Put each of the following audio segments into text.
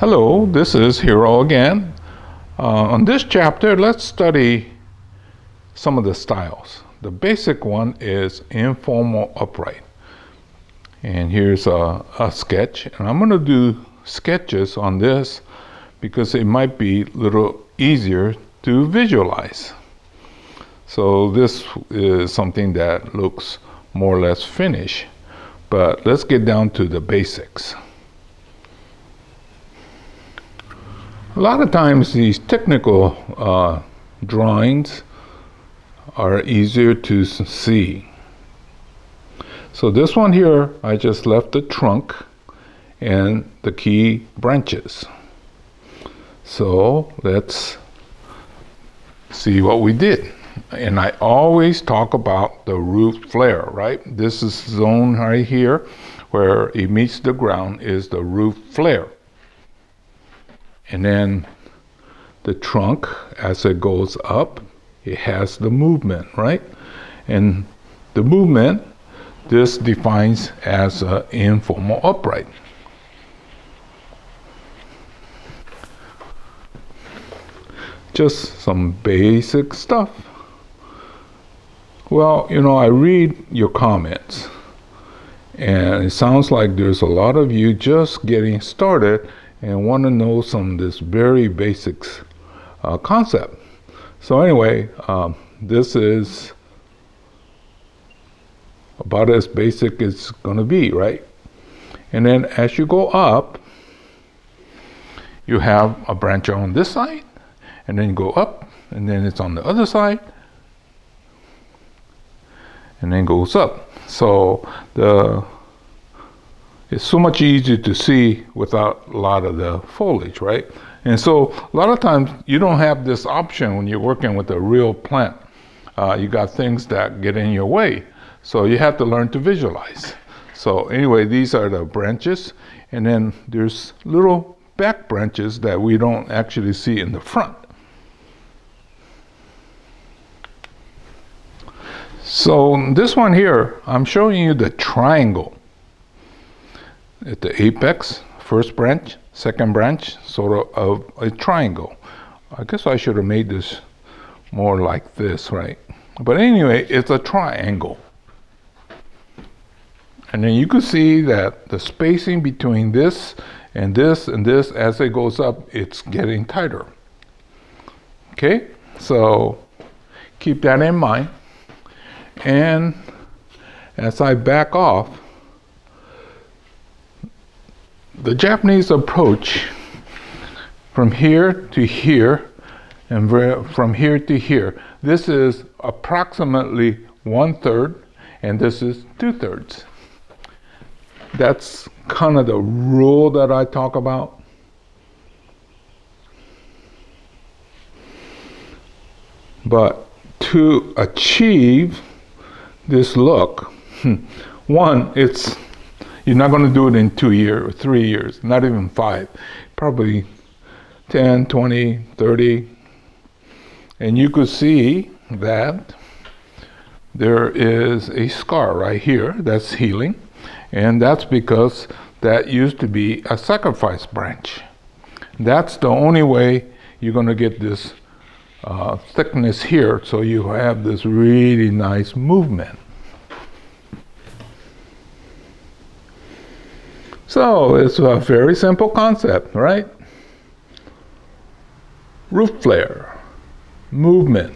Hello, this is Hiro again. On this chapter, let's study some of the styles. The basic one is informal upright. And here's a sketch. And I'm going to do sketches on this because it might be a little easier to visualize. So this is something that looks more or less finished. But let's get down to the basics. A lot of times these technical drawings are easier to see. So this one here, I just left the trunk and the key branches. So let's see what we did. And I always talk about the roof flare, right? This is zone right here where it meets the ground is the roof flare. And then the trunk, as it goes up, it has the movement, right? And the movement, this defines as an informal upright. Just some basic stuff. Well, I read your comments, and it sounds like there's a lot of you just getting started and want to know some of this very basics concept. So anyway, this is about as basic as it's going to be, right? And then as you go up, you have a branch on this side, and then you go up, and then it's on the other side, and then goes up. So it's so much easier to see without a lot of the foliage, right? And so a lot of times you don't have this option when you're working with a real plant. You got things that get in your way. So you have to learn to visualize. So anyway, these are the branches. And then there's little back branches that we don't actually see in the front. So this one here, I'm showing you the triangle. At the apex, first branch, second branch, sort of a triangle. I guess I should have made this more like this, right? But anyway, it's a triangle. And then you can see that the spacing between this and this and this, as it goes up, it's getting tighter. Okay, so keep that in mind. And as I back off, the Japanese approach from here to here and from here to here, this is approximately 1/3 and this is 2/3. That's kind of the rule that I talk about. But to achieve this look, one, you're not going to do it in 2 years or 3 years, not even 5, probably 10, 20, 30. And you could see that there is a scar right here that's healing. And that's because that used to be a sacrifice branch. That's the only way you're going to get this thickness here, so you have this really nice movement. So it's a very simple concept, right? Roof flare, movement,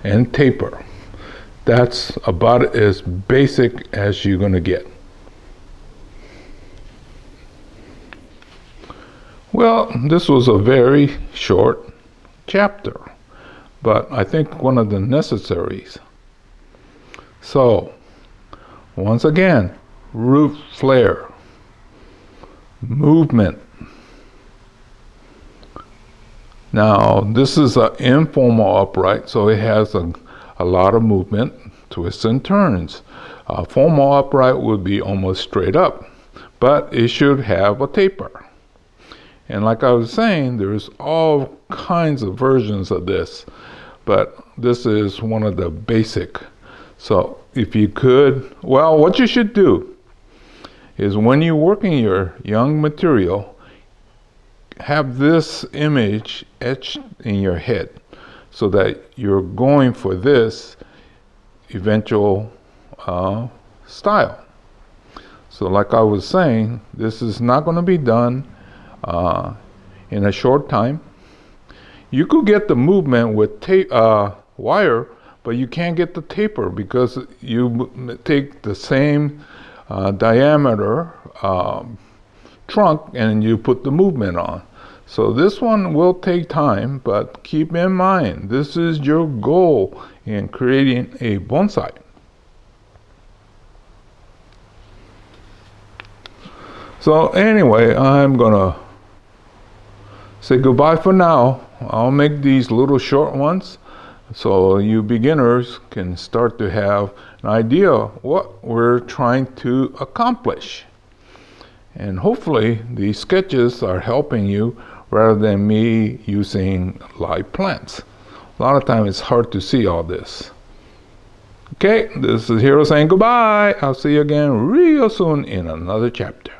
and taper. That's about as basic as you're going to get. Well, this was a very short chapter, but I think one of the necessaries. So, once again, roof flare, movement. Now, this is an informal upright, so it has a lot of movement, twists and turns. A formal upright would be almost straight up, but it should have a taper. And like I was saying, there's all kinds of versions of this, but this is one of the basic. So if you could, well, what you should do is when you're working your young material, have this image etched in your head so that you're going for this eventual style. So like I was saying, this is not going to be done in a short time. You could get the movement with wire, but you can't get the taper because you take the same diameter trunk and you put the movement on. So this one will take time, but keep in mind, this is your goal in creating a bonsai. So anyway, I'm gonna say goodbye for now. I'll make these little short ones so you beginners can start to have an idea what we're trying to accomplish. And hopefully these sketches are helping you rather than me using live plants. A lot of times it's hard to see all this. Okay, this is Hiro saying goodbye. I'll see you again real soon in another chapter.